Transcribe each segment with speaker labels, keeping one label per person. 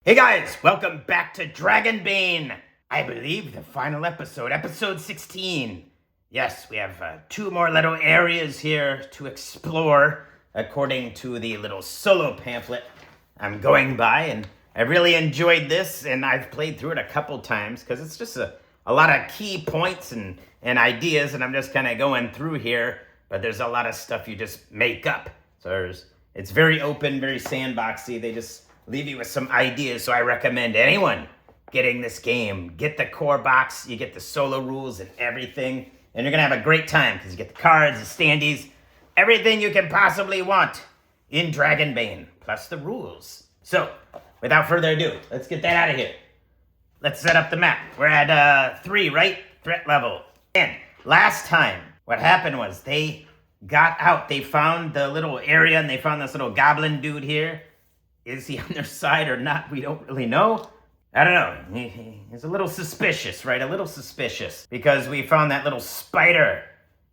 Speaker 1: Hey guys, welcome back to Dragonbane. I believe the final episode 16. Yes, we have 2 more little areas here to explore according to the little solo pamphlet I'm going by, and I really enjoyed this, and I've played through it a couple times because it's just a lot of key points and ideas, and I'm just kind of going through here, but there's a lot of stuff you just make up. So it's very open, very sandboxy. They just leave you with some ideas, so I recommend anyone getting this game. Get the core box, you get the solo rules and everything, and you're gonna have a great time because you get the cards, the standees, everything you can possibly want in Dragonbane, plus the rules. So, without further ado, let's get that out of here. Let's set up the map. We're at 3, right? Threat level. And last time, what happened was they got out. They found the little area, and they found this little goblin dude here. Is he on their side or not? We don't really know. I don't know. He's a little suspicious, right? A little suspicious. Because we found that little spider.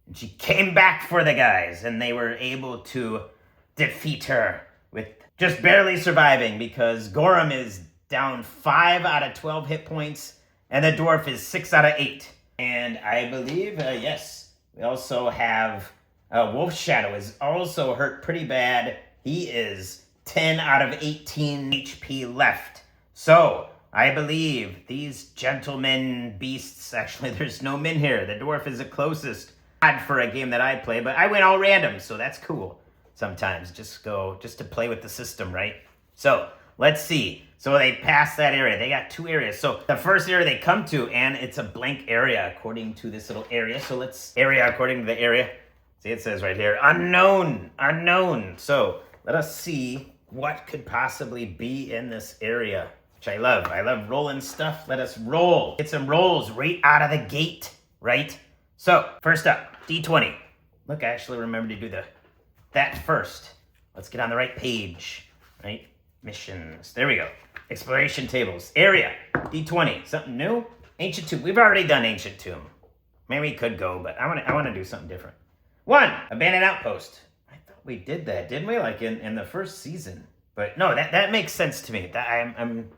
Speaker 1: And she came back for the guys. And they were able to defeat her with just barely surviving. Because Gorham is down 5 out of 12 hit points. And the dwarf is 6 out of 8. And I believe, yes, we also have Wolf Shadow is also hurt pretty bad. He is 10 out of 18 HP left. So, I believe these gentlemen beasts, actually there's no min here. The dwarf is the closest for a game that I play, but I went all random, so that's cool. Sometimes just to play with the system, right? So, let's see. So they passed that area. They got 2 areas. So the first area they come to, and it's a blank area according to this little area. So let's area according to the area. See, it says right here, unknown. So let us see what could possibly be in this area, which I love. I love rolling stuff. Let us roll. Get some rolls right out of the gate, right? So, first up, D20. Look, I actually remember to do that first. Let's get on the right page, right? Missions. There we go. Exploration tables. Area, D20. Something new? Ancient Tomb. We've already done Ancient Tomb. Maybe we could go, but I want to do something different. 1, Abandoned Outpost. We did that, didn't we? Like in the first season. But no, that makes sense to me. I'm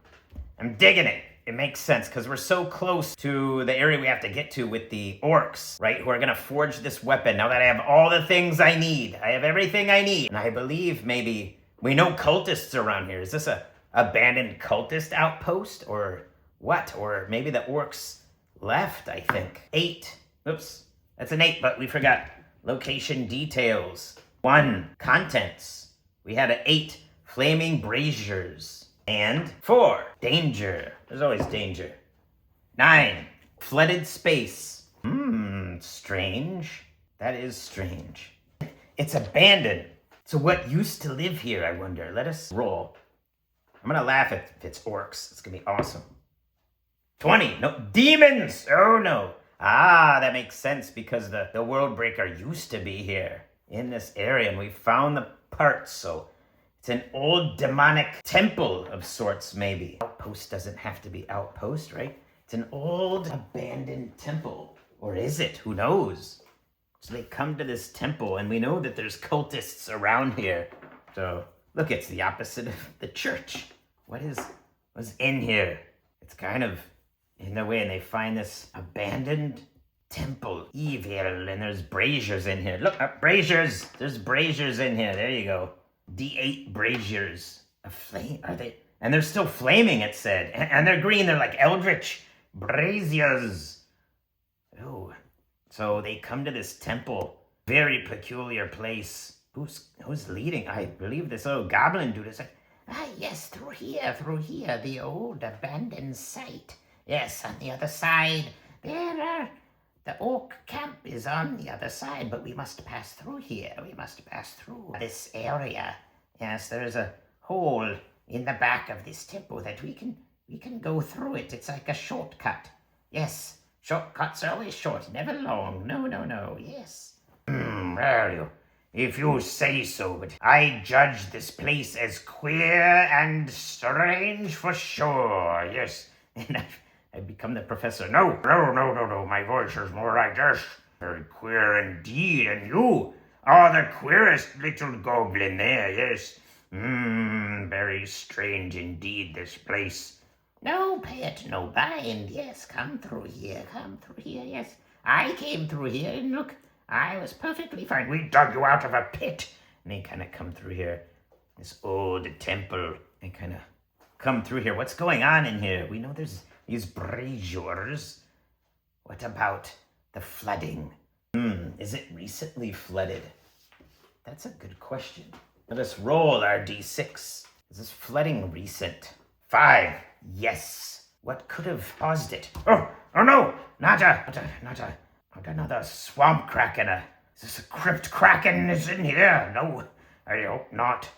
Speaker 1: digging it. It makes sense because we're so close to the area we have to get to with the orcs, right? Who are going to forge this weapon. Now that I have all the things I need. I have everything I need. And I believe maybe we know cultists around here. Is this a abandoned cultist outpost or what? Or maybe the orcs left, I think. 8. Oops. That's an 8, but we forgot location details. 1, contents. We had an 8, flaming braziers. And 4, danger. There's always danger. 9, flooded space. Strange. That is strange. It's abandoned. So what used to live here, I wonder? Let us roll. I'm gonna laugh if it's orcs. It's gonna be awesome. 20, no, demons! Oh no. That makes sense because the World Breaker used to be here in this area, and we found the parts, so it's an old demonic temple of sorts, maybe. Outpost doesn't have to be outpost, right? It's an old abandoned temple. Or is it? Who knows? So they come to this temple, and we know that there's cultists around here. So, look, it's the opposite of the church. What's in here? It's kind of in the way, and they find this abandoned temple, evil, and there's braziers in here. Look, braziers! There's braziers in here. There you go. D8 braziers. A flame, are they? And they're still flaming, it said. And they're green. They're like eldritch braziers. Oh, so they come to this temple. Very peculiar place. Who's leading? I believe this little goblin dude is like, yes, through here, the old abandoned site. Yes, on the other side, the orc camp is on the other side, but we must pass through here. We must pass through this area. Yes, there is a hole in the back of this temple that we can go through it. It's like a shortcut. Yes, shortcuts are always short, never long. No, yes. Well, if you say so, but I judge this place as queer and strange for sure. Yes, and I've become the professor. No, my voice is more like this. Very queer indeed, and you are the queerest little goblin there, yes. Very strange indeed, this place.
Speaker 2: No, pay it no mind. Yes, come through here, yes. I came through here, and look, I was perfectly fine.
Speaker 1: We dug you out of a pit. And they kind of come through here. This old temple. They kind of come through here. What's going on in here? We know there's these braziers. What about the flooding? Is it recently flooded? That's a good question. Let us roll our d6. Is this flooding recent? 5. Yes. What could have caused it? Oh no! Not another swamp kraken. Is this a crypt kraken is in here? No, I hope not.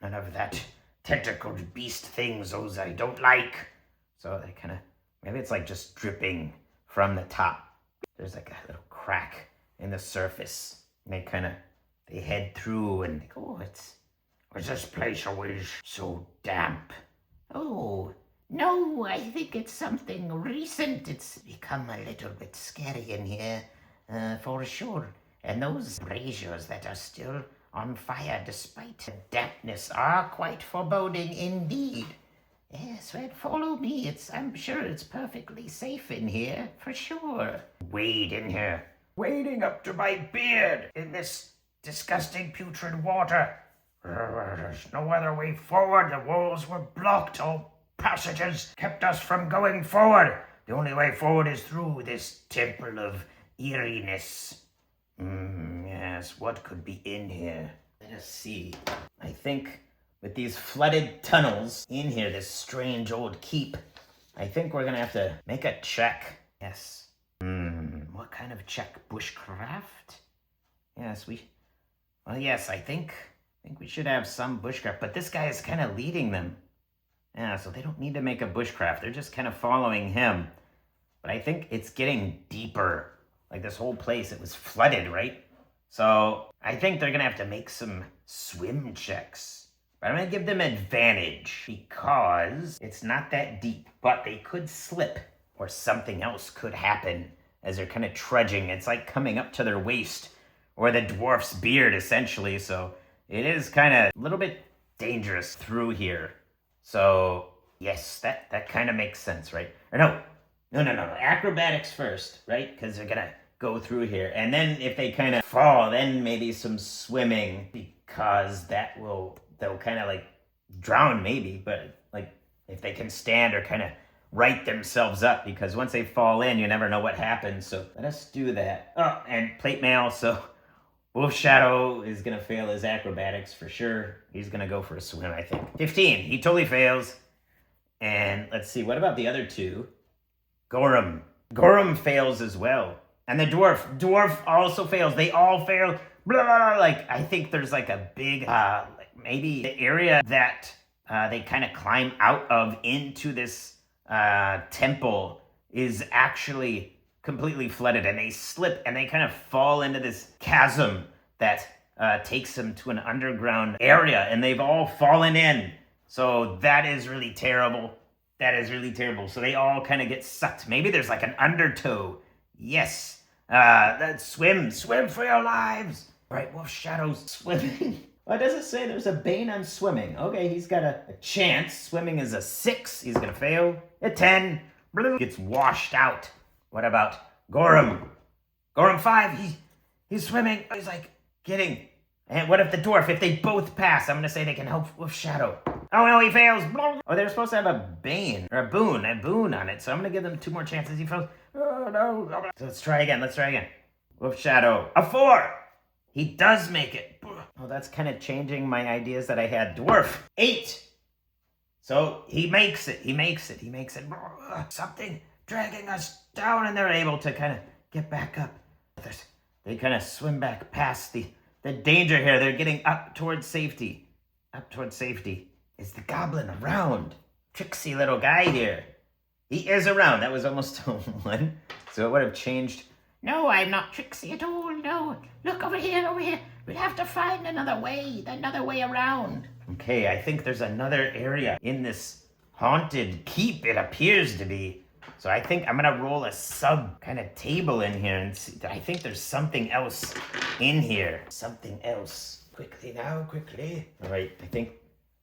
Speaker 1: None of that tentacled beast things, those I don't like. So they kind of, maybe it's like just dripping from the top. There's like a little crack in the surface. And they head through and they go, was this place always so damp?
Speaker 2: Oh, no, I think it's something recent. It's become a little bit scary in here, for sure. And those braziers that are still on fire despite the dampness are quite foreboding indeed. Yes, well, follow me. I'm sure it's perfectly safe in here, for sure.
Speaker 1: Wade in here. Wading up to my beard in this disgusting putrid water. There's no other way forward. The walls were blocked. All passages kept us from going forward. The only way forward is through this temple of eeriness. Yes, what could be in here? Let us see. I think with these flooded tunnels in here, this strange old keep, I think we're gonna have to make a check. Yes. What kind of check? Bushcraft? Yes, I think we should have some bushcraft, but this guy is kind of leading them. Yeah, so they don't need to make a bushcraft. They're just kind of following him. But I think it's getting deeper. Like this whole place, it was flooded, right? So I think they're going to have to make some swim checks. But I'm going to give them advantage because it's not that deep. But they could slip or something else could happen as they're kind of trudging. It's like coming up to their waist or the dwarf's beard, essentially. So it is kind of a little bit dangerous through here. So yes, that kind of makes sense, right? Or no. Acrobatics first, right? Because they're going to go through here. And then if they kind of fall, then maybe some swimming, because they'll kind of like drown maybe. But like if they can stand or kind of right themselves up, because once they fall in, you never know what happens. So let us do that. Oh, and plate mail. So Wolf Shadow is going to fail his acrobatics for sure. He's going to go for a swim, I think. 15. He totally fails. And let's see. What about the other two? Gorham. Gorham fails as well. And the dwarf. Dwarf also fails. They all fail. Blah, blah, blah. Like, I think there's like a big, maybe the area that they kind of climb out of into this temple is actually completely flooded, and they slip and they kind of fall into this chasm that takes them to an underground area, and they've all fallen in. So that is really terrible. So they all kind of get sucked. Maybe there's like an undertow. Yes. Swim for your lives. All right, Wolf Shadow's swimming. What does it say? There's a bane on swimming. Okay, he's got a chance. Swimming is a 6. He's going to fail. A 10. Gets washed out. What about Gorham? Gorham 5. He's swimming. He's like getting. And what if the dwarf? If they both pass, I'm going to say they can help Wolf Shadow. Oh no, he fails. Oh, they're supposed to have a bane or a boon on it. So I'm going to give them 2 more chances. He fails. Oh no. So let's try again. Wolf Shadow. A 4. He does make it. Oh, that's kind of changing my ideas that I had. Dwarf. 8. So he makes it. Something dragging us down, and they're able to kind of get back up. They kind of swim back past the danger here. They're getting up towards safety. Is the goblin around? Tricksy little guy here. He is around. That was almost a 1. So it would have changed.
Speaker 2: No, I'm not tricksy at all. No. Look over here. We'll have to find another way around.
Speaker 1: Okay, I think there's another area in this haunted keep, it appears to be. So I think I'm going to roll a sub kind of table in here and see. I think there's something else in here. Quickly now. All right, I think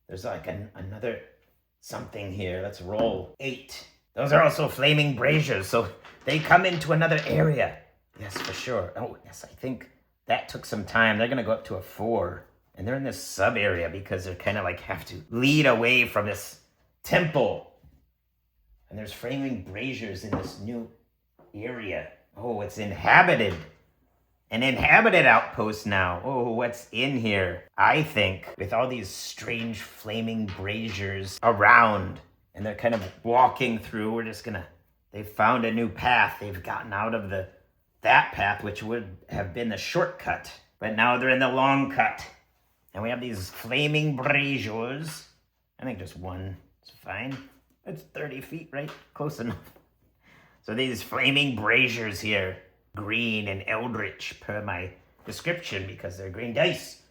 Speaker 1: There's like another something here. Let's roll. 8. Those are also flaming braziers, so they come into another area. Yes, for sure. Oh, yes, I think that took some time. They're going to go up to a 4. And they're in this sub area because they're kind of like have to lead away from this temple. And there's flaming braziers in this new area. Oh, it's inhabited. An inhabited outpost now. Oh, what's in here? I think with all these strange flaming braziers around, and they're kind of walking through, we're just gonna, they've found a new path. They've gotten out of that path, which would have been the shortcut, but now they're in the long cut. And we have these flaming braziers. I think just one is fine. It's 30 feet, right? Close enough. So these flaming braziers here, green and eldritch per my description because they're green dice.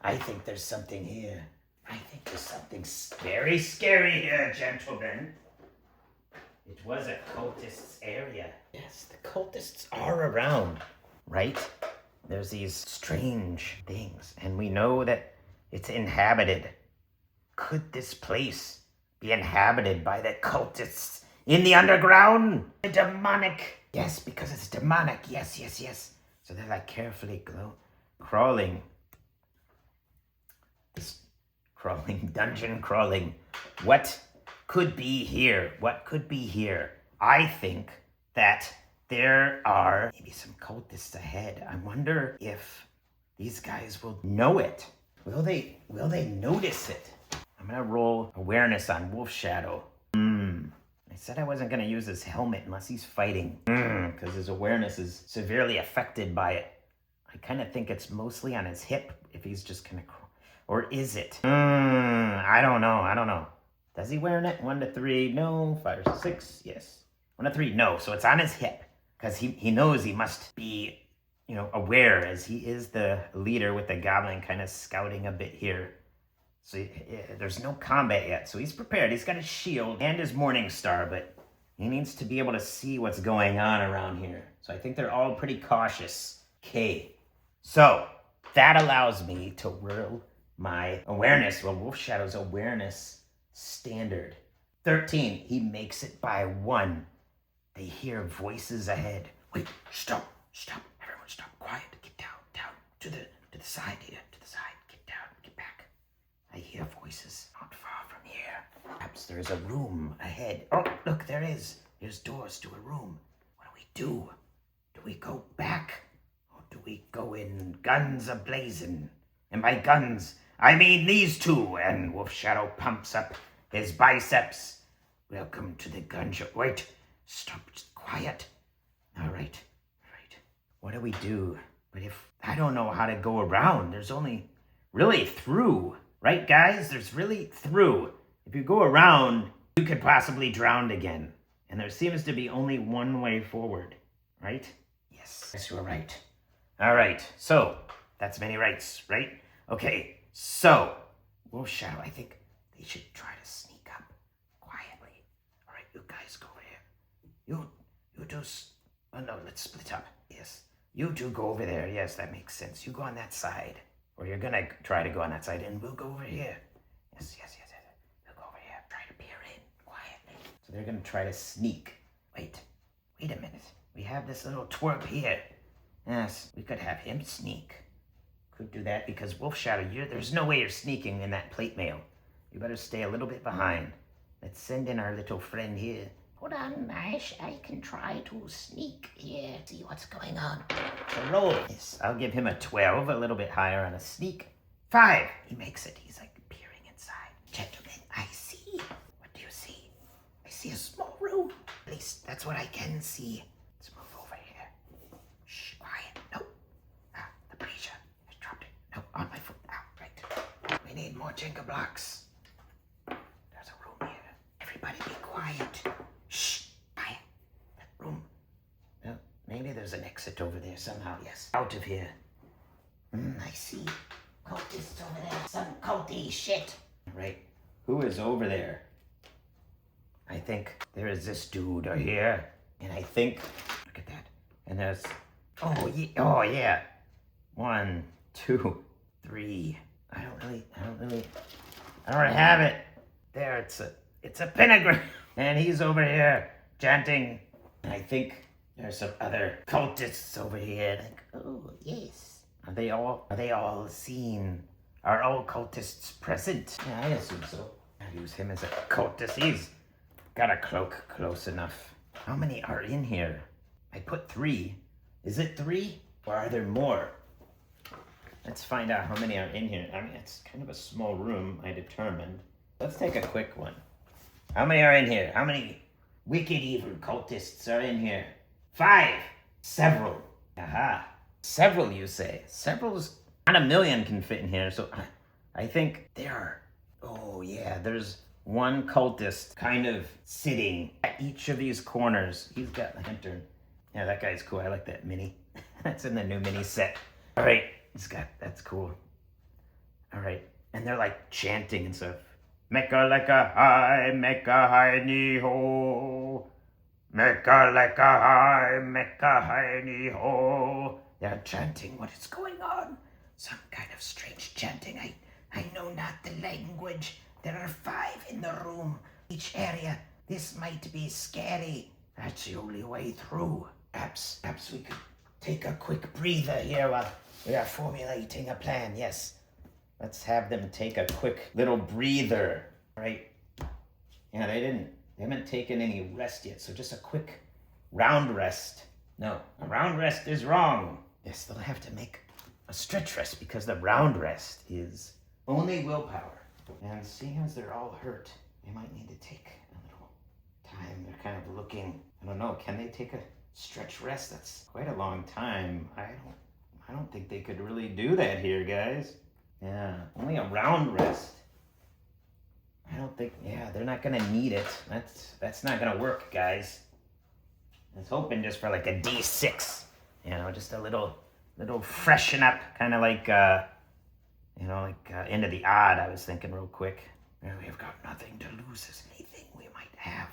Speaker 1: I think there's something here. I think there's something very scary here, gentlemen. It was a cultist's area. Yes, the cultists are around, right? There's these strange things, and we know that it's inhabited. Could this place be inhabited by the cultists in the underground? The demonic. Yes, because it's demonic. Yes. So they're like carefully crawling. This dungeon crawling. What could be here? I think that there are maybe some cultists ahead. I wonder if these guys will know it. Will they notice it? I'm gonna roll awareness on Wolf Shadow. I said I wasn't gonna use his helmet unless he's fighting. Because his awareness is severely affected by it. I kind of think it's mostly on his hip if he's just gonna crawl. Or is it? I don't know. Does he wear it? 1 to 3, no. 5 or 6, yes. 1 to 3, no. So it's on his hip. Because he knows he must be, aware as he is the leader with the goblin kind of scouting a bit here. So there's no combat yet. So he's prepared. He's got his shield and his morning star, but he needs to be able to see what's going on around here. So I think they're all pretty cautious. Okay. So that allows me to roll my awareness. Well, Wolf Shadow's awareness standard. 13. He makes it by 1. They hear voices ahead. Wait, stop. Everyone stop. Quiet. Get down. To the side here. To the side. Get down. Get back. I hear voices not far from here. Perhaps there's a room ahead. Oh, look, there is. There's doors to a room. What do? Do we go back? Or do we go in guns a-blazing? And by guns, I mean these two. And Wolf Shadow pumps up his biceps. Welcome to the gun show. Wait. Stop, just quiet. All right. What do we do? But if I don't know how to go around, there's only really through, right, guys? There's really through. If you go around, you could possibly drown again. And there seems to be only one way forward, right? Yes, you're right. All right, so that's many rights, right? Okay, so Wolf Shadow, I think they should try to sneak up quietly. All right, you guys go over here. You two, oh no, let's split up. Yes, you two go over there. Yes, that makes sense. You go on that side. Or you're gonna try to go on that side and we'll go over here. Yes. We'll go over here. Try to peer in quietly. So they're gonna try to sneak. Wait a minute. We have this little twerp here. Yes, we could have him sneak. Could do that because Wolf Shadow, there's no way you're sneaking in that plate mail. You better stay a little bit behind. Let's send in our little friend here.
Speaker 2: Hold on, I can try to sneak here, see what's going on.
Speaker 1: So roll. Yes, I'll give him a 12, a little bit higher on a sneak. 5. He makes it. He's like peering inside.
Speaker 2: Gentlemen, I see. What do you see? I see a small room. At least that's what I can see. Let's move over here. Shh, quiet. No. The brazier. I dropped it. No, on my foot. Right. We need more Jenga blocks. There's a room here. Everybody be quiet. Shh, quiet. That room.
Speaker 1: Well, maybe there's an exit over there somehow.
Speaker 2: Yes.
Speaker 1: Out of here.
Speaker 2: I see. Cultists over there. Some culty shit.
Speaker 1: Right. Who is over there? I think there is this dude here. And I think, look at that. And there's, oh yeah. 1, 2, 3. I don't really, I don't have it. There, it's a pentagram. And he's over here chanting. I think there's some other cultists over here. Like,
Speaker 2: Oh, yes.
Speaker 1: are they all seen? Are all cultists present?
Speaker 2: Yeah, I assume so.
Speaker 1: I'll use him as a cultist. He's got a cloak close enough. How many are in here? I put 3. Is it 3? Or are there more? Let's find out how many are in here. I mean, it's kind of a small room, I determined. Let's take a quick one. How many are in here? How many wicked evil cultists are in here? 5. Several. Aha. Several, you say. Several's not a million can fit in here, so I think there are... Oh, yeah, there's one cultist kind of sitting at each of these corners. He's got a lantern. Yeah, that guy's cool. I like that mini. That's in the new mini set. All right, that's cool. All right, and they're like chanting and stuff. Mecca like a high ni ho. Mecca like a high ni ho. They're chanting. What is going on?
Speaker 2: Some kind of strange chanting. I know not the language. There are 5 in the room. Each area. This might be scary. That's the only way through. Perhaps we could take a quick breather here while we are formulating a plan. Yes.
Speaker 1: Let's have them take a quick little breather. Right? Yeah, they haven't taken any rest yet, so just a quick round rest. No, a round rest is wrong. Yes, they'll have to make a stretch rest because the round rest is only willpower. And seeing as they're all hurt, they might need to take a little time. They're kind of looking, I don't know, can they take a stretch rest? That's quite a long time. I don't think they could really do that here, guys. Yeah, only a round rest. I don't think, yeah, they're not gonna need it. That's not gonna work, guys. I was hoping just for like a D6, just a little freshen up, kind of like, into the odd, I was thinking real quick.
Speaker 2: We've got nothing to lose. Is anything we might have.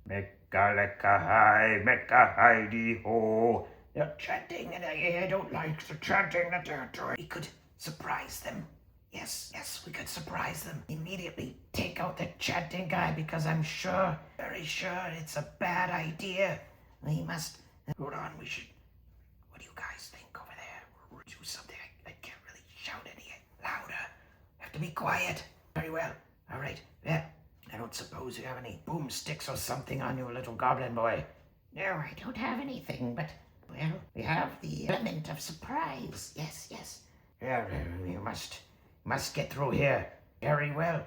Speaker 1: Mecca hi dee ho.
Speaker 2: They're chanting, and I don't like the chanting that they're doing. We could surprise them. Yes, we could surprise them. Immediately take out the chanting guy, because I'm very sure it's a bad idea. We must... Hold on, we should... What do you guys think over there? We'll do something. I can't really shout any louder. Have to be quiet. Very well. All right. Yeah. I don't suppose you have any boomsticks or something on you, little goblin boy. No, I don't have anything, but... Well, we have the element of surprise. Yes. Yeah, you must get through here. Very well.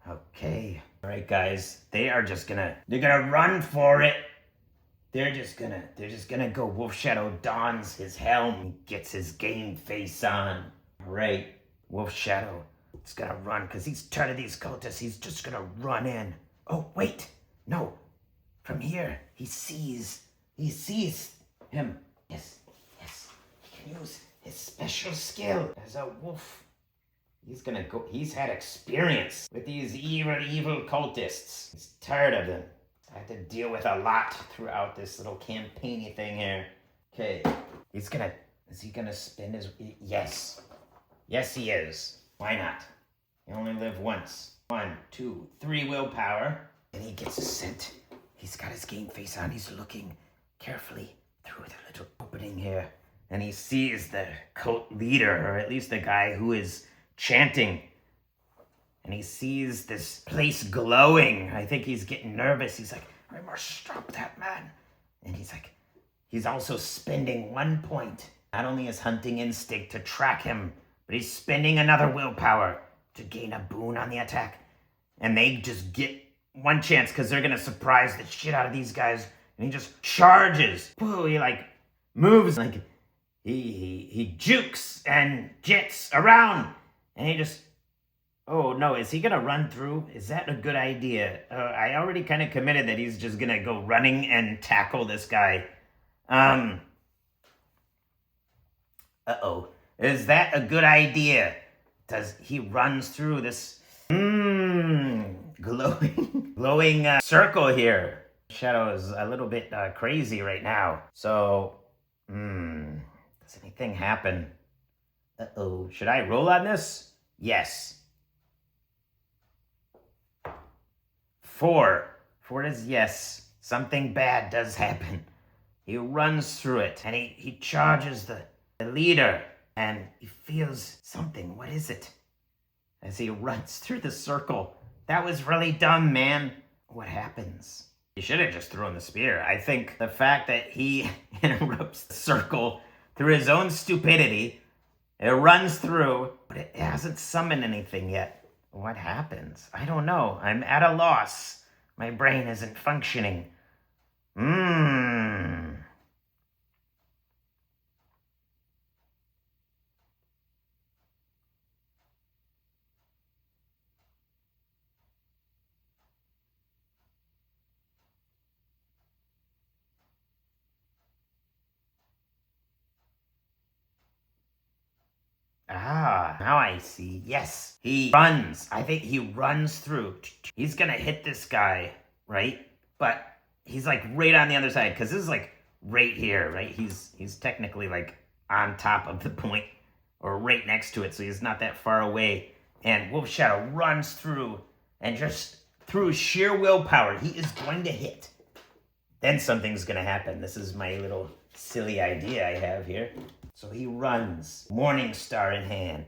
Speaker 1: Okay. All right, guys. They're gonna run for it. They're just gonna go. Wolf Shadow dons his helm, gets his game face on. All right, Wolf Shadow is gonna run because he's tired of these cultists. He's just gonna run in. Oh, wait. No. From here, he sees him. Yes. He can use his special skill as a wolf. He's gonna go. He's had experience with these evil cultists. He's tired of them. I had to deal with a lot throughout this little campaigny thing here. Okay. Is he gonna spend his... Yes, he is. Why not? You only live once. 1, 2, 3 willpower.
Speaker 2: And he gets a scent. He's got his game face on. He's looking carefully through the little opening here.
Speaker 1: And he sees the cult leader, or at least the guy who is chanting. And he sees this place glowing. I think he's getting nervous. He's like, I must stop that man. And he's also spending 1 point. Not only his hunting instinct to track him, but he's spending another willpower to gain a boon on the attack. And they just get 1 chance because they're going to surprise the shit out of these guys. And he just charges. Whoa, he moves. He jukes and jets around. And he just... Oh, no, is he going to run through? Is that a good idea? I already kind of committed that he's just going to go running and tackle this guy. Uh-oh. Is that a good idea? He runs through this glowing circle here. Shadow is a little bit crazy right now. So, does anything happen? Uh-oh. Should I roll on this? Yes. 4. 4 is yes. Something bad does happen. He runs through it, and he charges the leader, and he feels something. What is it? As he runs through the circle. That was really dumb, man. What happens? He should have just thrown the spear. I think the fact that he interrupts the circle through his own stupidity, it runs through, but it hasn't summoned anything yet. What happens? I don't know. I'm at a loss. My brain isn't functioning. Now I see. Yes, he runs. I think he runs through. He's gonna hit this guy, right? But he's like right on the other side, because this is like right here, right? He's technically like on top of the point, or right next to it, so he's not that far away. And Wolf Shadow runs through, and just through sheer willpower, he is going to hit. Then something's gonna happen. This is my little silly idea I have here. So he runs, Morning Star in hand.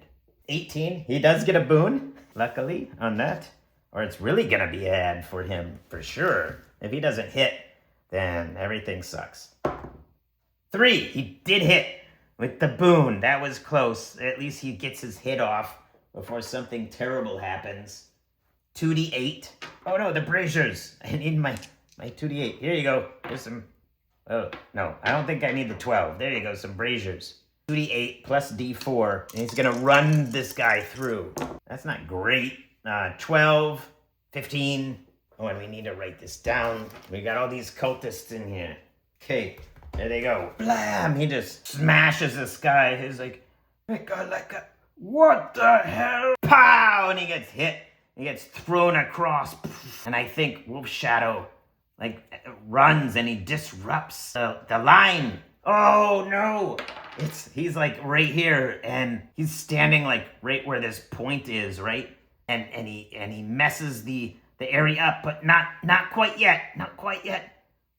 Speaker 1: 18, he does get a boon, luckily, on that. Or it's really gonna be bad for him, for sure. If he doesn't hit, then everything sucks. 3, he did hit with the boon. That was close. At least he gets his hit off before something terrible happens. 2d8. Oh no, the braziers. I need my 2d8. Here you go. Here's some... Oh, no, I don't think I need the 12. There you go, some braziers. 2d8 plus d4, and he's gonna run this guy through. That's not great. 12, 15. Oh, and we need to write this down. We got all these cultists in here. Okay, there they go. Blam! He just smashes this guy. He's like, what the hell? Pow! And he gets hit. He gets thrown across. And I think Wolf Shadow runs and he disrupts the line. Oh no! He's like right here, and he's standing like right where this point is, right? And he messes the area up, but not quite yet. Not quite yet.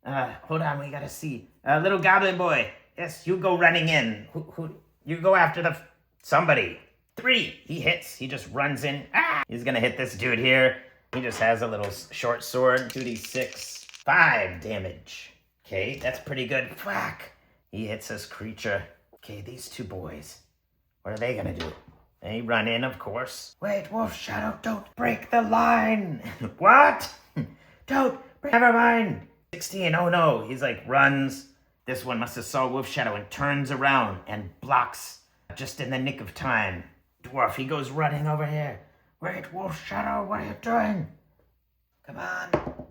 Speaker 1: Hold on, we gotta see. Little goblin boy. Yes, you go running in. Who you go after somebody. 3, he hits. He just runs in. He's gonna hit this dude here. He just has a little short sword. 2d6. 5 damage. Okay, that's pretty good. Whack! He hits this creature. Okay, these 2 boys. What are they gonna do? They run in, of course. Wait, Wolf Shadow, don't break the line! What? Don't! Never mind! 16, oh no! He's like, runs. This one must have saw Wolf Shadow and turns around and blocks just in the nick of time. Dwarf, he goes running over here. Wait, Wolf Shadow, what are you doing? Come on.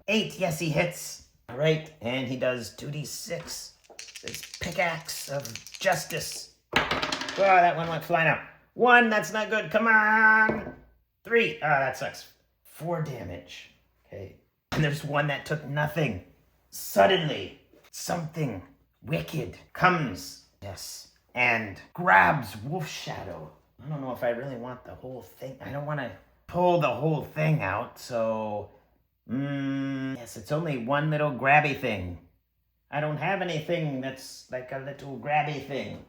Speaker 1: 8, yes, he hits. All right, and he does 2d6. This pickaxe of justice. Oh, that one went flying out. 1, that's not good. Come on. 3, that sucks. 4 damage. Okay. And there's one that took nothing. Suddenly, something wicked comes. Yes. And grabs Wolf Shadow. I don't know if I really want the whole thing. I don't want to pull the whole thing out, so... yes, it's only one little grabby thing. I don't have anything that's like a little grabby thing.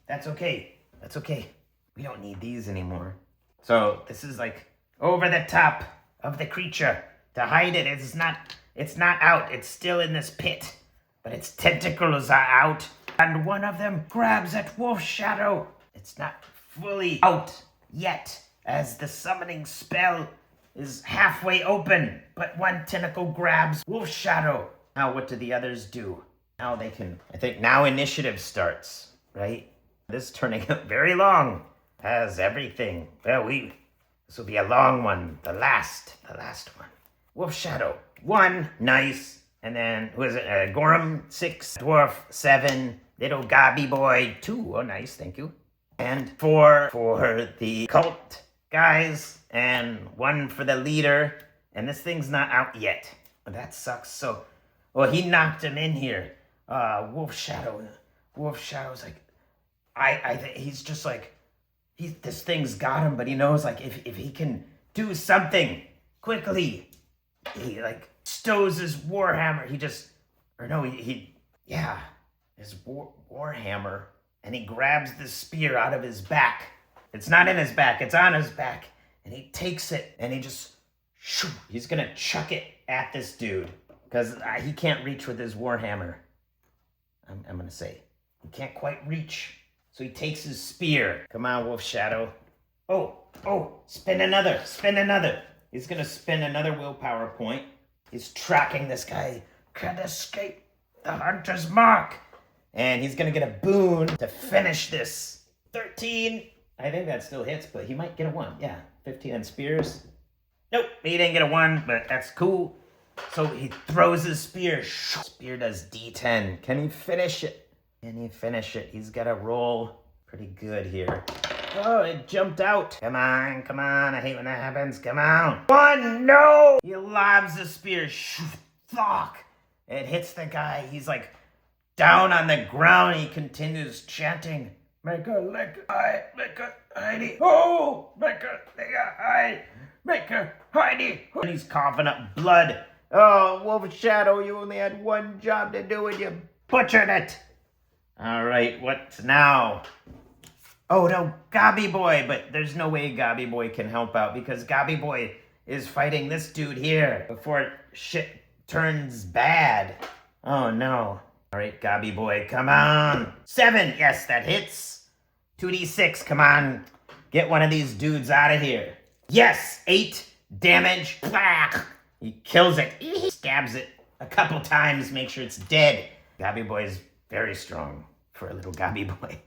Speaker 1: That's okay. That's okay. We don't need these anymore. So this is like over the top of the creature to hide it. It's not out. It's still in this pit, but its tentacles are out, and one of them grabs at Wolf Shadow. It's not fully out yet, as the summoning spell is halfway open, but one tentacle grabs Wolf Shadow. Now what do the others do? Now they can, I think now initiative starts, right? This is turning out very long. Has everything. Well, this will be a long one. The last one. Wolf Shadow, 1, nice. And then, who is it? Gorham, 6. Dwarf, 7. Little Gobby Boy, 2. Oh, nice, thank you. And 4 for the cult guys, and 1 for the leader. And this thing's not out yet. That sucks. So, well, he knocked him in here. Wolf Shadow's like, he's just like, this thing's got him, but he knows like if he can do something quickly, he like stows his warhammer. His warhammer, and he grabs the spear out of his back. It's not in his back, it's on his back. And he takes it and he's gonna chuck it at this dude because he can't reach with his warhammer. I'm gonna say he can't quite reach. So he takes his spear. Come on, Wolf Shadow. Oh, spin another. He's gonna spin another willpower point. He's tracking this guy. Can't escape the hunter's mark. And he's gonna get a boon to finish this. 13. I think that still hits, but he might get a 1. Yeah, 15 on spears. Nope, he didn't get a 1, but that's cool. So he throws his spear. Spear does D10. Can he finish it? He's got to roll pretty good here. Oh, it jumped out. Come on. I hate when that happens. Come on. 1, no! He lobs the spear. Thok! It hits the guy. He's like down on the ground. He continues chanting. Make a lick eye, make a hidey. Oh, make a eye, make a hidey. And he's coughing up blood. Oh, Wolf Shadow, you only had one job to do and you butchered it. All right, what now? Oh, no, Gobby Boy, but there's no way Gobby Boy can help out because Gobby Boy is fighting this dude here before shit turns bad. Oh, no. All right, Gobby Boy, come on. 7, yes, that hits. 2d6, come on. Get one of these dudes out of here. Yes, 8 damage. He kills it. He stabs it a couple times, make sure it's dead. Gobby Boy is very strong for a little Gobby Boy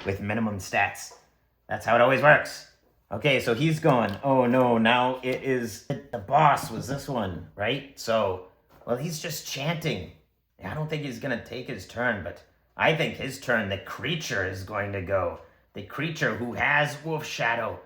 Speaker 1: with minimum stats. That's how it always works. Okay, so he's going. Oh no, now it is the boss was this one, right? So, well, he's just chanting. I don't think he's gonna take his turn, but I think his turn, the creature is going to go. The creature who has Wolf Shadow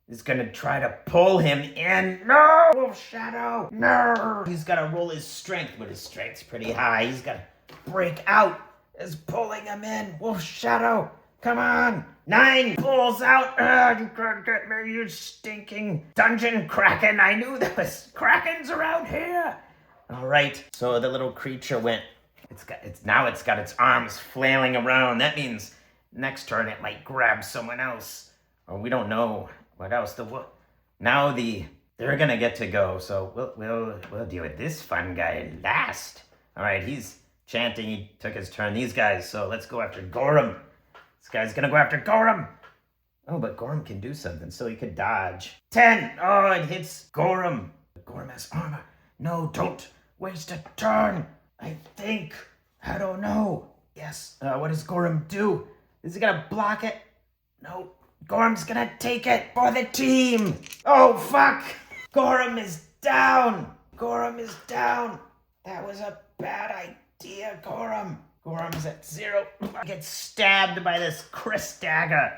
Speaker 1: is gonna try to pull him in. No! Wolf Shadow! No! He's gotta roll his strength, but his strength's pretty high. He's gotta break out. Is pulling him in. Wolf Shadow! Come on! 9 pulls out. You can't get me, you stinking dungeon kraken. I knew there was krakens around here. All right, so the little creature went. It's got its arms flailing around. That means next turn it might grab someone else, or we don't know what else. They're gonna get to go. So we'll deal with this fun guy last. All right, he's chanting. He took his turn. These guys. So let's go after Gorham. This guy's gonna go after Gorham. Oh, but Gorham can do something, so he could dodge. 10. Oh, it hits Gorham. Gorham has armor. No, don't waste a turn. I don't know. Yes. What does Gorham do? Is he gonna block it? No. Gorham's gonna take it for the team. Oh, fuck. Gorham is down. That was a bad idea, Gorham. Gorham's at 0. He gets stabbed by this Chris dagger.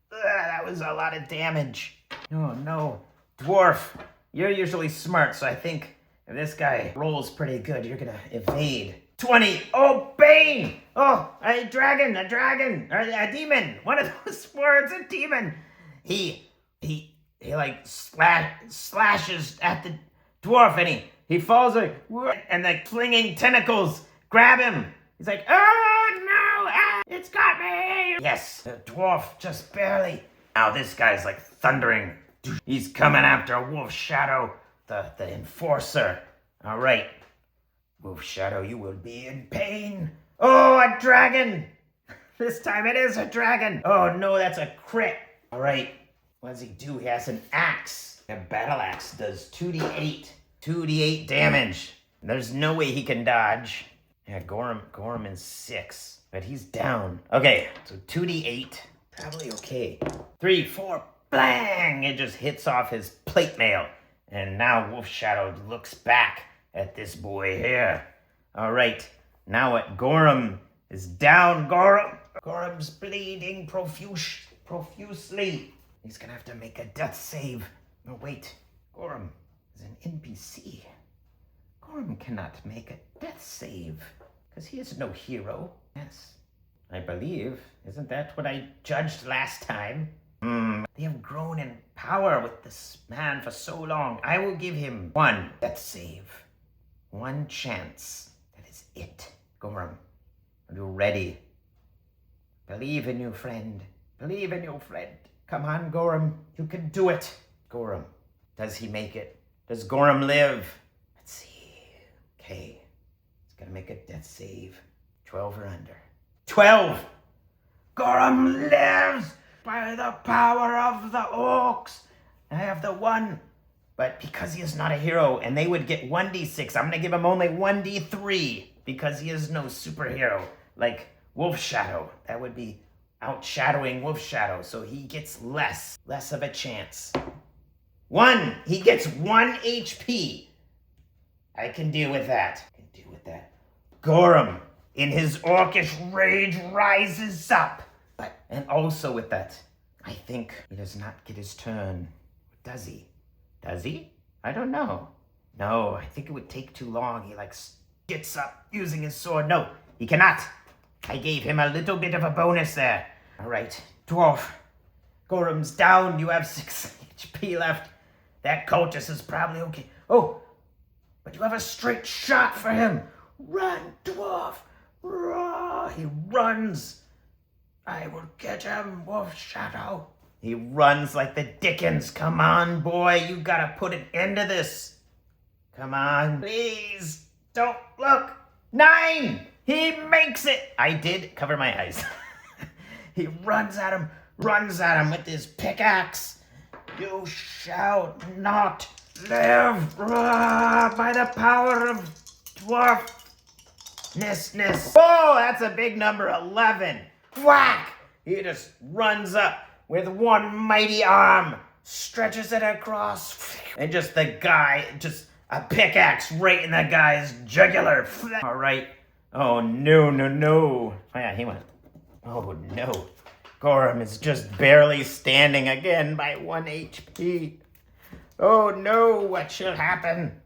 Speaker 1: That was a lot of damage. Oh, no. Dwarf, you're usually smart, so I think if this guy rolls pretty good, you're gonna evade. 20. Oh, Bane! Oh, a dragon, or a demon. One of those words, a demon. He like slashes at the dwarf, and he falls like, and the flinging tentacles grab him. He's like, oh no, it's got me. Yes, the dwarf just barely. Now this guy's like thundering. He's coming after Wolf Shadow, the enforcer. All right. Wolf Shadow, you will be in pain. Oh, a dragon! This time it is a dragon. Oh no, that's a crit. All right, what does he do? He has an axe. A battle axe does 2d8 damage. There's no way he can dodge. Yeah, Gorham is 6, but he's down. Okay, so 2d8, probably okay. 3, 4, bang! It just hits off his plate mail. And now Wolf Shadow looks back at this boy here. All right, now what? Gorham is down. Gorham's bleeding profusely. He's gonna have to make a death save. Oh, wait. Gorham is an NPC. Gorham cannot make a death save because he is no hero. Yes, I believe. Isn't that what I judged last time? They have grown in power with this man for so long. I will give him one death save. One chance. That is it. Gorham, are you ready? Believe in your friend. Believe in your friend. Come on, Gorham. You can do it. Gorham, does he make it? Does Gorham live? Let's see. Okay. He's gonna make a death save. 12 or under. 12! Gorham lives by the power of the orcs. I have the one. But because he is not a hero, and they would get 1d6, I'm gonna give him only 1d3 because he is no superhero like Wolf Shadow. That would be outshadowing Wolf Shadow, so he gets less of a chance. 1, he gets 1 HP. I can deal with that. Gorham, in his orcish rage, rises up. And also with that, I think he does not get his turn. Does he? Does he? I don't know. No, I think it would take too long. He gets up using his sword. No, he cannot. I gave him a little bit of a bonus there. All right, dwarf. Gorham's down. You have 6 HP left. That cultist is probably okay. Oh, but you have a straight shot for him. Run, dwarf. Run. He runs. I will get him, Wolf Shadow. He runs like the Dickens. Come on, boy. You gotta put an end to this. Come on. Please. Don't look. 9. He makes it. I did cover my eyes. He runs at him with his pickaxe. You shall not live by the power of dwarfness. Oh, that's a big number, 11. Whack! He just runs up with one mighty arm, stretches it across, and just the guy, just a pickaxe right in the guy's jugular. All right. Oh, no. Oh, yeah, he went. Oh, no. Gorham is just barely standing again by 1 HP. Oh, no, what shall happen?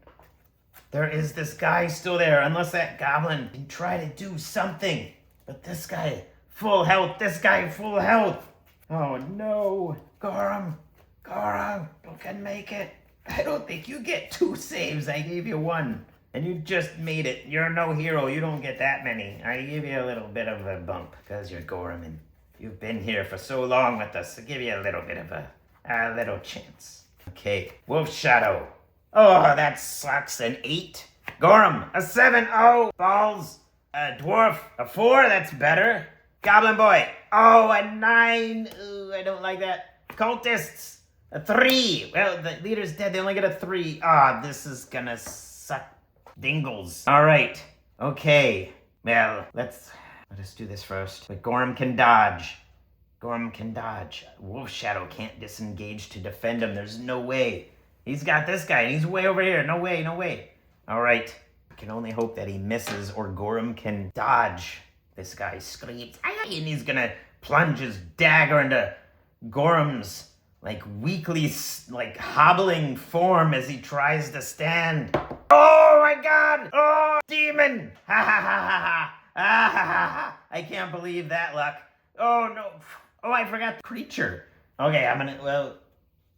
Speaker 1: There is this guy still there, unless that goblin can try to do something. But this guy, full health. Oh, no. Gorham, you can make it. I don't think you get 2 saves. I gave you 1. And you just made it. You're no hero. You don't get that many. I give you a little bit of a bump because you're Gorham and you've been here for so long with us. I give you a little bit of a little chance. Okay, Wolf Shadow. Oh, that sucks. An 8. Gorham, a 7. Oh, balls. A dwarf, a 4. That's better. Goblin Boy. Oh, a 9. Ooh, I don't like that. Cultists, a 3. Well, the leader's dead. They only get a 3. Ah, this is gonna suck dingles. All right. Okay. Well, let us do this first. But Gorham can dodge. Wolf Shadow can't disengage to defend him. There's no way. He's got this guy, and he's way over here. No way. All right. I can only hope that he misses, or Gorham can dodge. This guy screams, and he's gonna plunge his dagger into Gorham's weakly, hobbling form as he tries to stand. Oh my God! Oh, demon! Ha ha ha ha ha! I can't believe that luck. Oh no! Oh, I forgot the creature. Okay,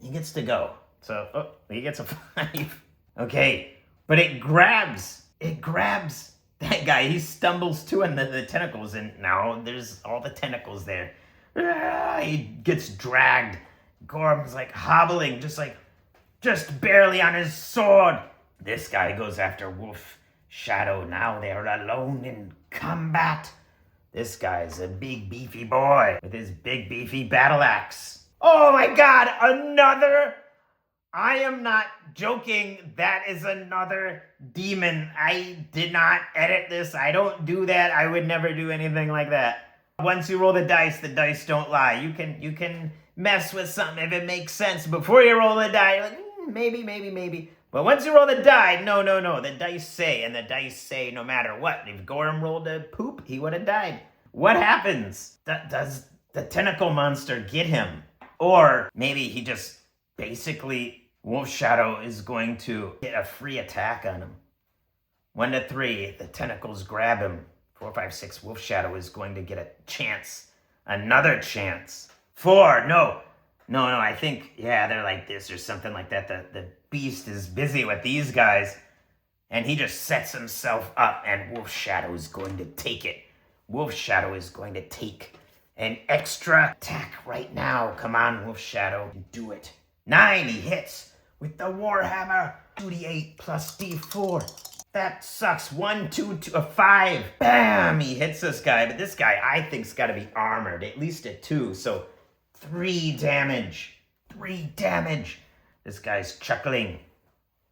Speaker 1: he gets to go. So, he gets a 5. Okay, but it grabs that guy. He stumbles to him, the tentacles, and now there's all the tentacles there. He gets dragged. Gorham's hobbling, just barely on his sword. This guy goes after Wolf Shadow. Now they are alone in combat. This guy's a big beefy boy with his big beefy battle axe. Oh my God, another! I am not joking. That is another demon. I did not edit this. I don't do that. I would never do anything like that. Once you roll the dice don't lie. You can mess with something if it makes sense. Before you roll the die, you're maybe. But once you roll the die, no. The dice say, no matter what. If Gorham rolled a poop, he would have died. What happens? Does the tentacle monster get him? Or maybe he just basically, Wolf Shadow is going to get a free attack on him. 1 to 3, the tentacles grab him. 4, 5, 6, Wolf Shadow is going to get a chance. Another chance. 4, no. No, I think, yeah, they're like this or something like that. The beast is busy with these guys, and he just sets himself up, and Wolf Shadow is going to take it. Wolf Shadow is going to take an extra attack right now. Come on, Wolf Shadow, do it. 9, he hits with the Warhammer. 2d8 plus d4. That sucks. 1, 2, 2, 5. Bam! He hits this guy, but this guy I think's got to be armored, at least at 2. So 3 damage. 3 damage. This guy's chuckling.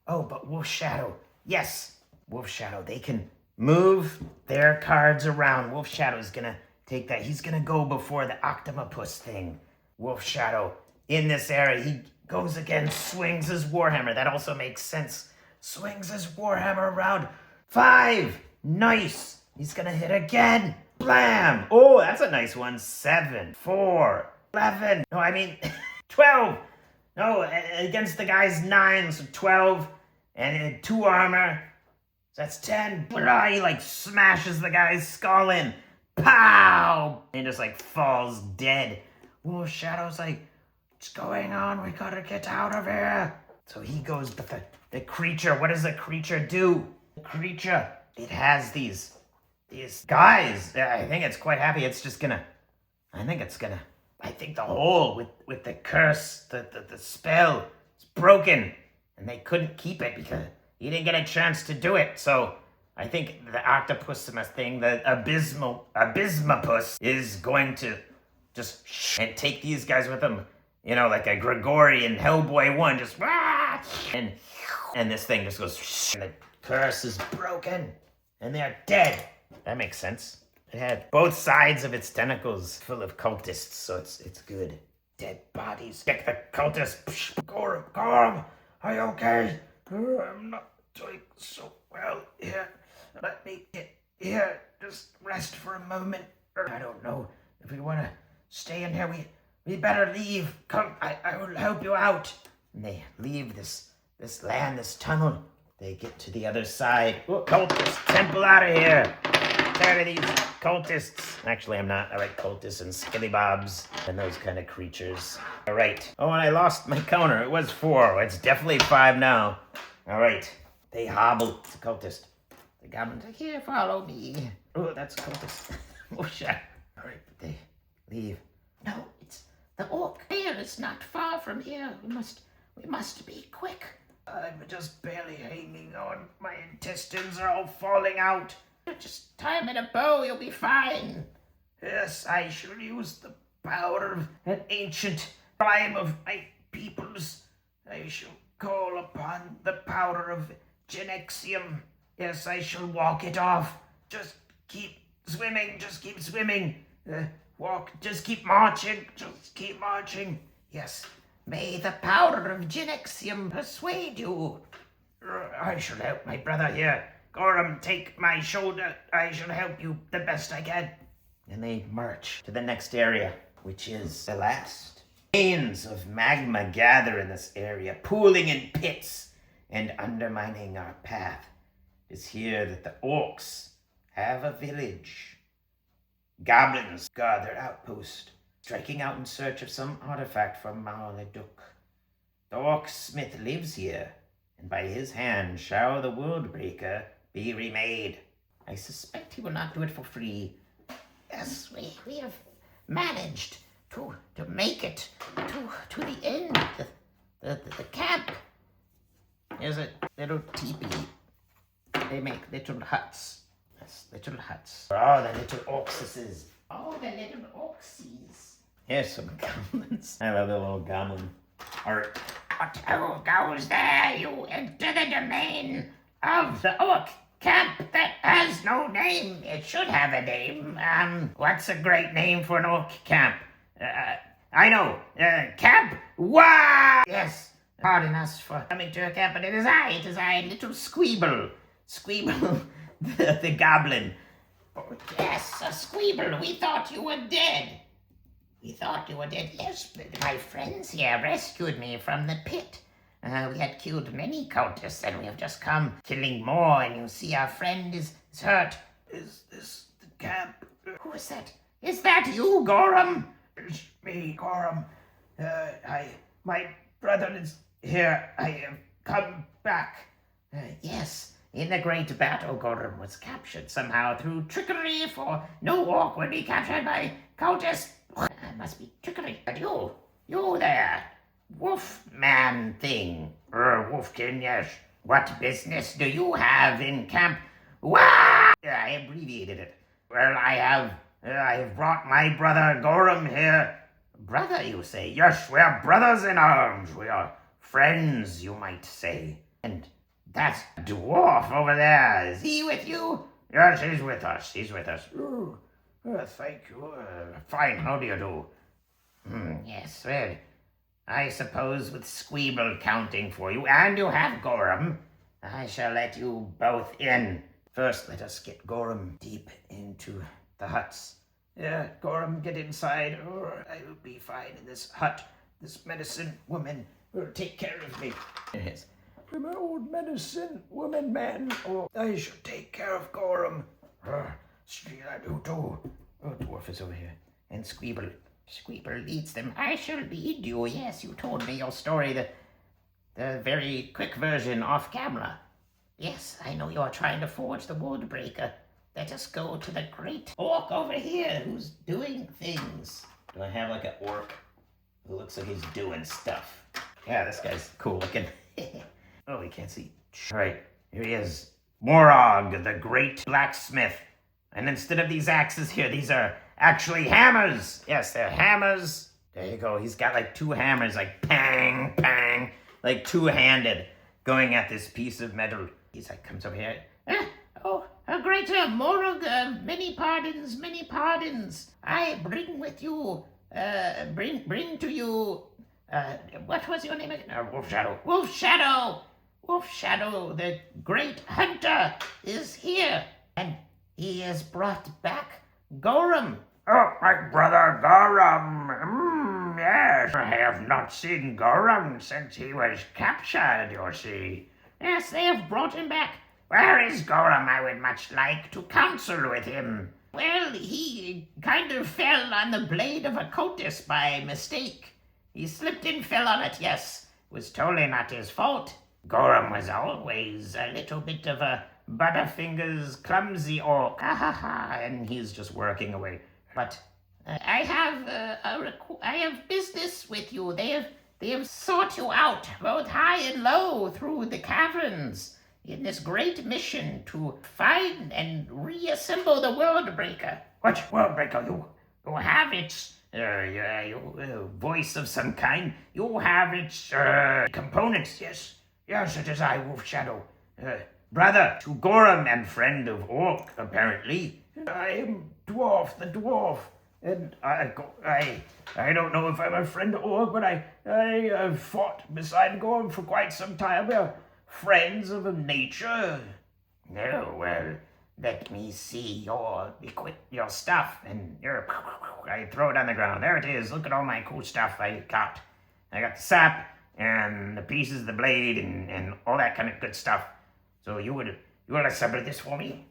Speaker 1: Oh, but Wolf Shadow. Yes, Wolf Shadow. They can move their cards around. Wolf Shadow's gonna take that. He's gonna go before the octopus thing. Wolf Shadow in this area. He goes again, swings his Warhammer. That also makes sense. Swings his Warhammer around. 5. Nice. He's gonna hit again. Blam. Oh, that's a nice one. 7, 4, 11. No, I mean 12. No, against the guy's 9, so 12. And 2 armor. So that's 10. Blah, he like smashes the guy's skull in. Pow! And just like falls dead. Wolf Shadow's like, what's going on? We gotta get out of here. So he goes, but the creature, what does the creature do? The creature, it has these guys. I think it's quite happy. It's just gonna, I think the hole with the curse, the spell is broken. And they couldn't keep it because he didn't get a chance to do it. So I think the octopus thing, the abysmopus, is going to just and take these guys with him. You know, like a Gregorian Hellboy 1, just and this thing just goes, and the curse is broken, and they're dead. That makes sense. It had both sides of its tentacles full of cultists, so it's good. Dead bodies. Get the cultists. Gorham, are you okay? I'm not doing so well here. Let me get here. Just rest for a moment. I don't know if we want to stay in here. We better leave. Come, I will help you out. And they leave this land, this tunnel. They get to the other side. Oh, cultist temple out of here. Tired of these cultists. Actually, I'm not. I like cultists and skillybobs and those kind of creatures. All right. Oh, and I lost my counter. It was 4. It's definitely 5 now. All right. They hobble. It's a cultist. The goblin's like, here, follow me. Oh, that's a cultist. Oh, shit. All right, but they leave.
Speaker 2: No, it's the orc. Here is not far from here. We must be quick.
Speaker 1: I'm just barely hanging on. My intestines are all falling out.
Speaker 2: Just tie him in a bow, you'll be fine.
Speaker 1: Yes, I shall use the power of an ancient crime of my peoples. I shall call upon the power of Genexium. Yes, I shall walk it off. Just keep swimming, just keep marching. Yes,
Speaker 2: may the power of Genexium persuade you.
Speaker 1: I shall help my brother here. Gorham, take my shoulder. I shall help you the best I can. And they march to the next area, which is the last. Veins of magma gather in this area, pooling in pits and undermining our path. It is here that the orcs have a village. Goblins guard their outpost, striking out in search of some artifact from Marleduc. The orc smith lives here, and by his hand shall the world breaker be remade. I suspect he will not do it for free.
Speaker 2: Yes, we have managed to make it to the end of the camp.
Speaker 1: There's a little teepee. They make little huts. Yes, little huts. Oh, the little orcsises.
Speaker 2: Oh, the little orcsies.
Speaker 1: Here's some goblins. I love the little goblin art.
Speaker 2: Who goes there? You enter the domain of the orc camp that has no name. It should have a name.
Speaker 1: What's a great name for an orc camp? I know. Camp? Wow!
Speaker 2: Yes. Pardon us for coming to a camp, but it is I, little Squeeble.
Speaker 1: Squeeble, the goblin.
Speaker 2: Oh, yes, a Squeeble. We thought you were dead. Yes, my friends here rescued me from the pit. We had killed many cultists, and we have just come killing more, and you see our friend is hurt.
Speaker 1: Is this the camp?
Speaker 2: Who is that? Is that you, Gorham?
Speaker 1: It's me, Gorham. My brother is here. I have come back.
Speaker 2: Yes, in the great battle, Gorum was captured somehow through trickery, for no orc would be captured by cultists. It must be trickery. But you there, wolf man thing. Wolfkin, yes. What business do you have in camp? Wah!
Speaker 1: I abbreviated it. Well, I have brought my brother Gorum here.
Speaker 2: Brother, you say?
Speaker 1: Yes, we are brothers in arms. We are friends, you might say.
Speaker 2: And that dwarf over there, is he with you?
Speaker 1: Yes, he's with us. Thank you. Fine, how do you do?
Speaker 2: Yes, well, I suppose with Squeeble counting for you, and you have Gorum, I shall let you both in.
Speaker 1: First, let us get Gorum deep into the huts. Yeah, Gorum, get inside, or I will be fine in this hut. This medicine woman will take care of me. Yes. I'm an old medicine woman man, or I shall take care of Gorum. Dwarf is over here.
Speaker 2: And Squeeble leads them. I shall lead you. Yes, you told me your story, the very quick version off camera. Yes, I know you're trying to forge the World Breaker. Let us go to the great orc over here who's doing things.
Speaker 1: Do I have like an orc who looks like he's doing stuff? Yeah, this guy's cool looking. Oh, he can't see. All right, here he is. Morog, the great blacksmith. And instead of these axes here, these are actually hammers. Yes, they're hammers. There you go. He's got like two hammers, like pang, pang, like two-handed, going at this piece of metal. He's like, comes over here.
Speaker 2: A great Morog, many pardons. I bring with you, bring to you, what was your name again? Wolf Shadow, the great hunter, is here, and he has brought back Gorum.
Speaker 1: Oh, my brother Gorum. Yes, I have not seen Gorum since he was captured, you see.
Speaker 2: Yes, they have brought him back.
Speaker 1: Where is Gorum? I would much like to counsel with him.
Speaker 2: Well, he kind of fell on the blade of a cultist by mistake. He slipped and fell on it, yes. It was totally not his fault.
Speaker 1: Gorum was always a little bit of a Butterfingers clumsy orc. And he's just working away.
Speaker 2: But I have business with you. They have sought you out, both high and low, through the caverns, in this great mission to find and reassemble the World Breaker.
Speaker 1: What World Breaker? You have its voice of some kind. You have its components. Yes, it is I, Wolf Shadow. Brother to Gorum and friend of Orc, apparently. I am Dwarf, the Dwarf. And I don't know if I'm a friend of Orc, but I have fought beside Gorum for quite some time. We are friends of nature.
Speaker 2: No, well, let me see your stuff.
Speaker 1: And I throw it on the ground. There it is. Look at all my cool stuff I got. I got the sap and the pieces of the blade and all that kind of good stuff. So you will assemble this for me?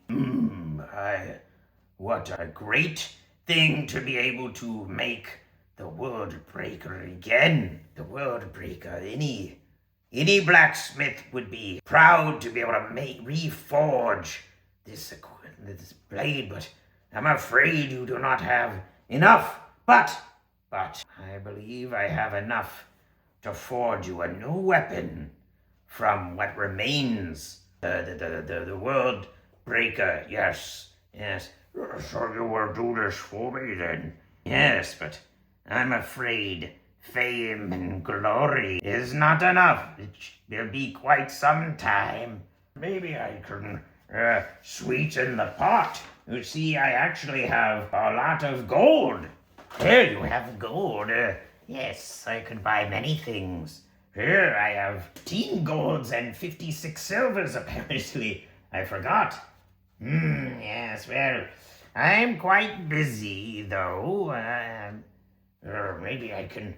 Speaker 1: What a great thing to be able to make the World Breaker again. The World Breaker. Any blacksmith would be proud to be able to reforge this blade, but I'm afraid you do not have enough. But I believe I have enough to forge you a new weapon from what remains. The World Breaker, yes. So you will do this for me then? Yes, but I'm afraid fame and glory is not enough. It will be quite some time. Maybe I can sweeten the pot. You see, I actually have a lot of gold. Here you have gold. Yes, I could buy many things. Here I have 10 golds and 56 silvers, apparently. I forgot. Yes, well, I'm quite busy, though. Maybe I can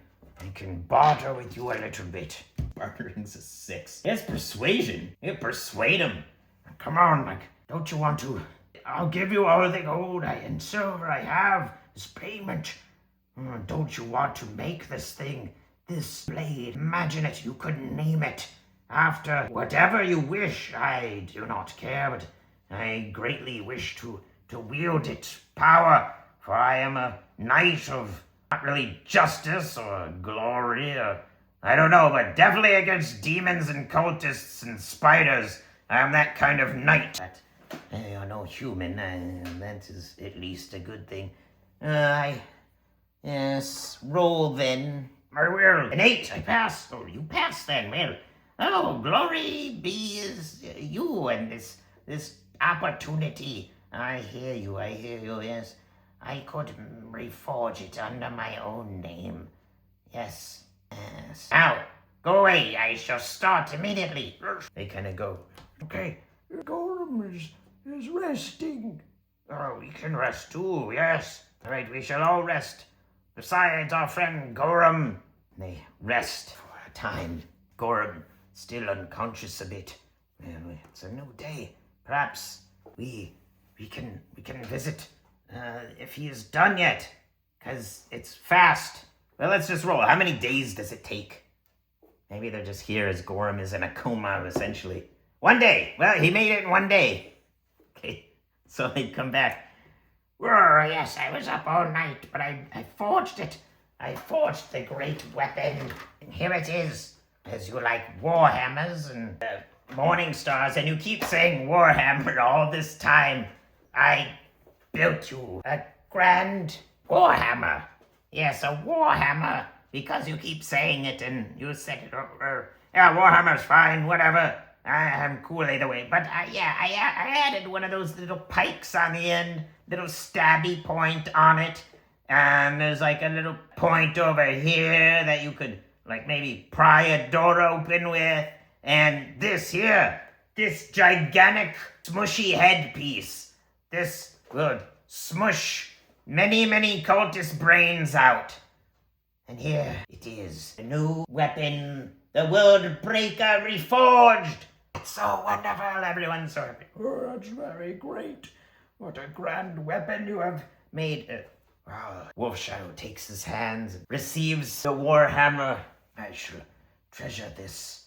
Speaker 1: barter with you a little bit. Bartering's a 6. Yes, persuasion. Yeah, persuade him. Come on, don't you want to? I'll give you all the gold and silver I have as payment. Don't you want to make this thing
Speaker 2: this blade. Imagine it, you could name it after whatever you wish. I do not care, but I greatly wish to wield its power, for I am a knight of not really justice or glory, or I don't know, but definitely against demons and cultists and spiders. I am that kind of knight. You are no human, that is at least a good thing. Yes, roll then. I will. An 8, I pass. Oh, you pass then, well. Oh, glory be is you and this opportunity. I hear you, yes. I could reforge it under my own name. Yes. Now, go away, I shall start immediately. They kind of go, okay, Gorham is resting. Oh, we can rest too, yes. All right, we shall all rest. Besides our friend Gorham. They rest for a time. Gorham still unconscious a bit. Well, it's a new day. Perhaps we can visit if he is done yet, 'cause it's fast. Well, let's just roll. How many days does it take? Maybe they're just here as Gorham is in a coma, essentially. 1 day. Well, he made it in 1 day. Okay, so they come back. Oh, yes, I was up all night, but I forged it. I forged the great weapon, and here it is. As you like warhammers and morning stars, and you keep saying warhammer all this time, I built you a grand warhammer. Yes, a warhammer, because you keep saying it, and you said it. Yeah, warhammer's fine, whatever. I'm cool either way. But I added one of those little pikes on the end, little stabby point on it. And there's like a little point over here that you could like maybe pry a door open with. And this here, this gigantic smushy headpiece, this would smush many cultist brains out. And here it is, the new weapon, the World Breaker Reforged. It's so wonderful, everyone's so happy. Oh, that's very great. What a grand weapon you have made. Wolfshadow takes his hands and receives the warhammer. I shall treasure this.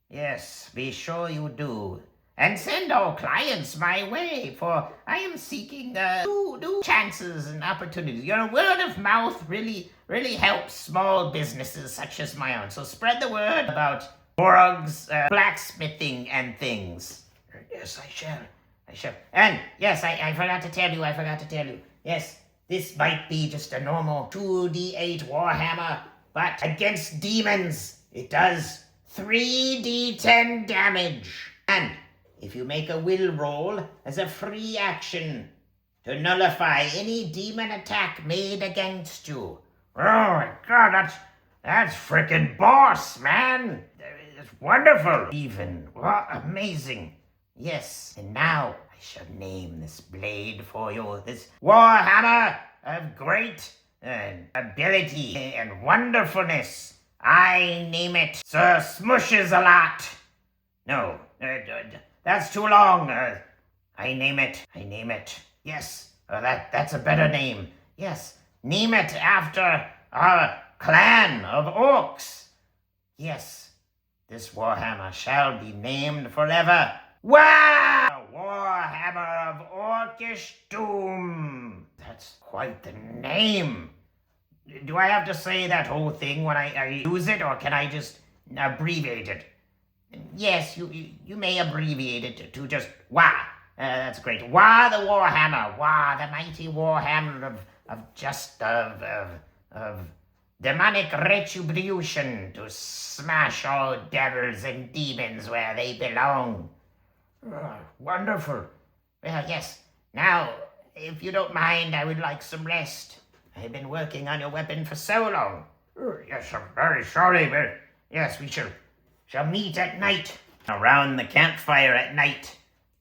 Speaker 2: Yes, be sure you do. And send all clients my way, for I am seeking new chances and opportunities. Your word of mouth really helps small businesses such as my own. So spread the word about Borog's blacksmithing and things. Yes, I shall. And yes, I forgot to tell you. Yes, this might be just a normal 2d8 warhammer, but against demons, it does 3d10 damage. And if you make a will roll as a free action to nullify any demon attack made against you. Oh my god, that's frickin' boss, man. It's wonderful. Even. What amazing. Yes, and now I shall name this blade for you. This warhammer of great ability and wonderfulness. I name it Sir Smushes-a-lot. No, that's too long. I name it. Yes, that's a better name. Yes, name it after our clan of orcs. Yes, this warhammer shall be named forever. Wow! Warhammer of Orcish Doom. That's quite the name. Do I have to say that whole thing when I use it, or can I just abbreviate it? Yes, you may abbreviate it to just Wah. That's great. Wah the Warhammer. Wah the mighty Warhammer of demonic retribution to smash all devils and demons where they belong. Wonderful. Well, yes. Now, if you don't mind, I would like some rest. I've been working on your weapon for so long. Yes, I'm very sorry, but yes, we shall meet at night. Around the campfire at night,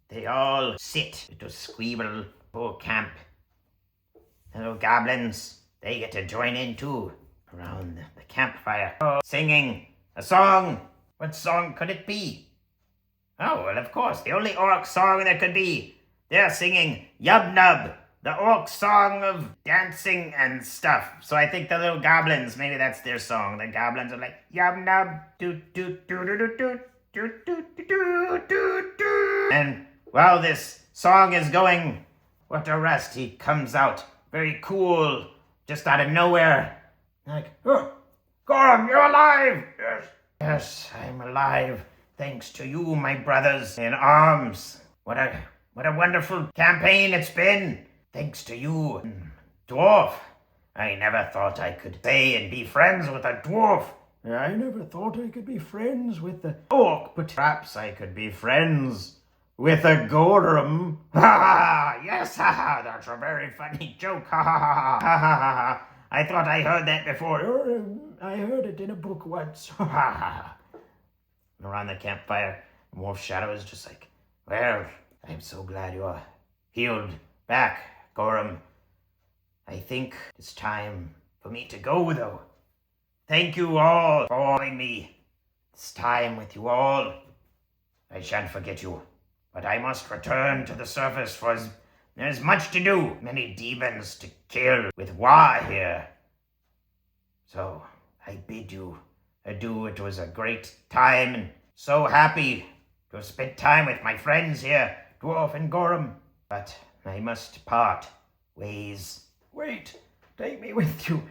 Speaker 2: they all sit to squeal for camp. Little goblins, they get to join in too, around the campfire, singing a song. What song could it be? Oh, well, of course, the only orc song there could be. They're singing Yub Nub,
Speaker 1: the orc song of dancing and stuff. So I think the little goblins, maybe that's their song. The goblins are like, yum num, doo doo doo doo doo doo doo doo doo doo doo. And while this song is going, what a rest, he comes out very cool, just out of nowhere. Like, oh, Gorham, you're alive! Yes. Yes, I'm alive. Thanks to you, my brothers in arms. What a wonderful campaign it's been. Thanks to you, dwarf. I never thought I could stay and be friends with a dwarf. I never thought I could be friends with the orc, but perhaps I could be friends with a Gorham. Ha ha! Yes, ha ha! That's a very funny joke. Ha ha ha ha ha ha! I thought I heard that before. I heard it in a book once. Ha ha ha! Around the campfire, Wolf Shadow is just like, well, I'm so glad you're healed back, Gorham. I think it's time for me to go, though. Thank you all for following me. It's time with you all. I shan't forget you, but I must return to the surface, for there's much to do. Many demons to kill with Wa here. So I bid you adieu. It was a great time, and so happy to have spent time with my friends here, Dwarf and Gorham. But I must part ways. Wait, take me with you.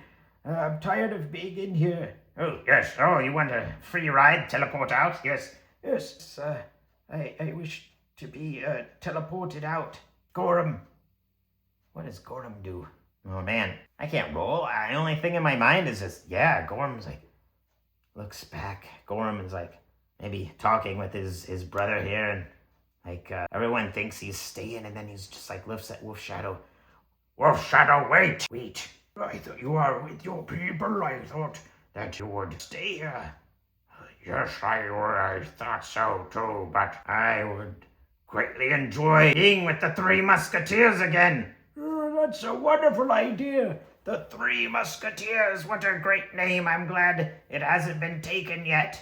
Speaker 1: I'm tired of being in here. Oh, yes. Oh, you want a free ride? Teleport out? Yes. Yes, I wish to be teleported out. Gorham. What does Gorham do? Oh, man. I can't roll. The only thing in my mind is this. Yeah, Gorham's like, looks back. Gorham is like, maybe talking with his brother here, and like everyone thinks he's staying, and then he's just like lifts at Wolf Shadow. Wolf Shadow, wait! I thought you are with your people. I thought that you would stay here. Yes, I thought so too, but I would greatly enjoy being with the Three Musketeers again. That's a wonderful idea. The Three Musketeers, what a great name. I'm glad it hasn't been taken yet.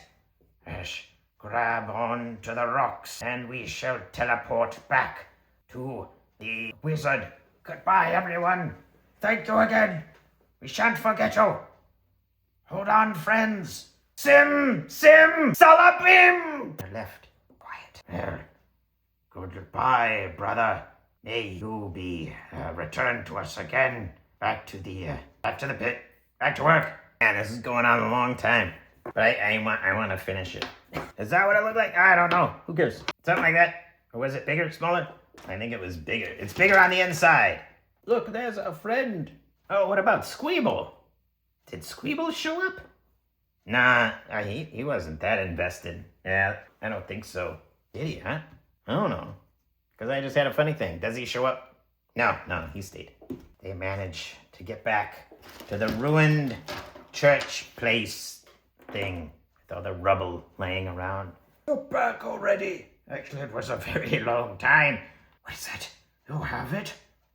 Speaker 1: Yes, grab on to the rocks, and we shall teleport back to the wizard. Goodbye, everyone. Thank you again. We shan't forget you. Hold on, friends. Sim, Salabim! They're left. Quiet. Well, goodbye, brother. May you be returned to us again. Back to the pit. Back to work. Man, this is going on a long time. But I want to finish it. Is that what it looked like? I don't know. Who cares? Something like that. Or was it bigger, smaller? I think it was bigger. It's bigger on the inside. Look, there's a friend. Oh, what about Squeeble? Did Squeeble show up? Nah, he wasn't that invested. Yeah, I don't think so. Did he, huh? I don't know. Because I just had a funny thing. Does he show up? No, he stayed. They managed to get back to the ruined church place thing with all the rubble laying around. You're back already. Actually, it was a very long time. What is that? You have it?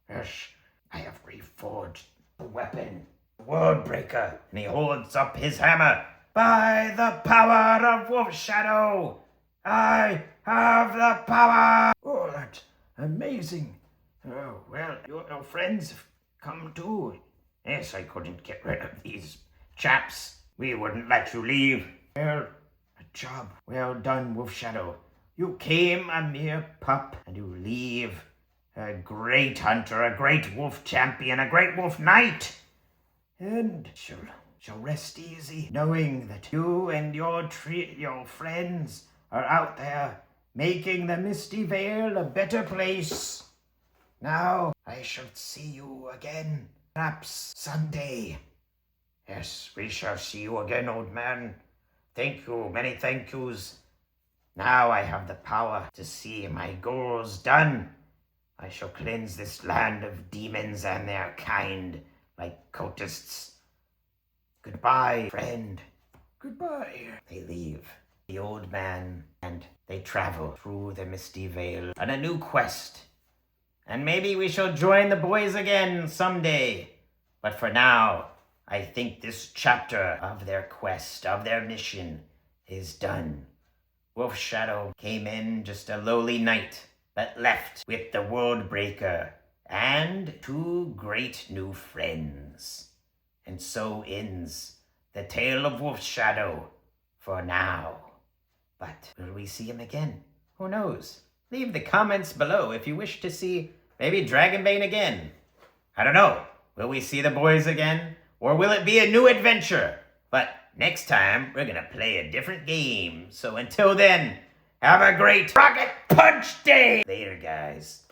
Speaker 1: Yes, I have reforged the weapon, the Worldbreaker, and he holds up his hammer. By the power of Wolf Shadow, I have the power. Oh, that's amazing. Oh, well, your friends have come too. Yes, I couldn't get rid of these chaps. We wouldn't let you leave. Well, a job well done, Wolf Shadow. You came a mere pup, and you leave a great hunter, a great wolf champion, a great wolf knight. And shall rest easy, knowing that you and your friends are out there making the Misty Vale a better place. Now I shall see you again, perhaps someday. Yes, we shall see you again, old man. Thank you, many thank yous. Now I have the power to see my goals done. I shall cleanse this land of demons and their kind, like cultists. Goodbye, friend. Goodbye. They leave the old man, and they travel through the Misty Vale on a new quest. And maybe we shall join the boys again someday. But for now, I think this chapter of their quest, of their mission, is done. Wolf Shadow came in just a lowly knight, but left with the Worldbreaker and 2 great new friends. And so ends the tale of Wolf Shadow for now. But will we see him again? Who knows? Leave the comments below if you wish to see maybe Dragonbane again. I don't know. Will we see the boys again? Or will it be a new adventure? But next time, we're gonna play a different game. So until then, have a great Rocket Punch Day! Later, guys.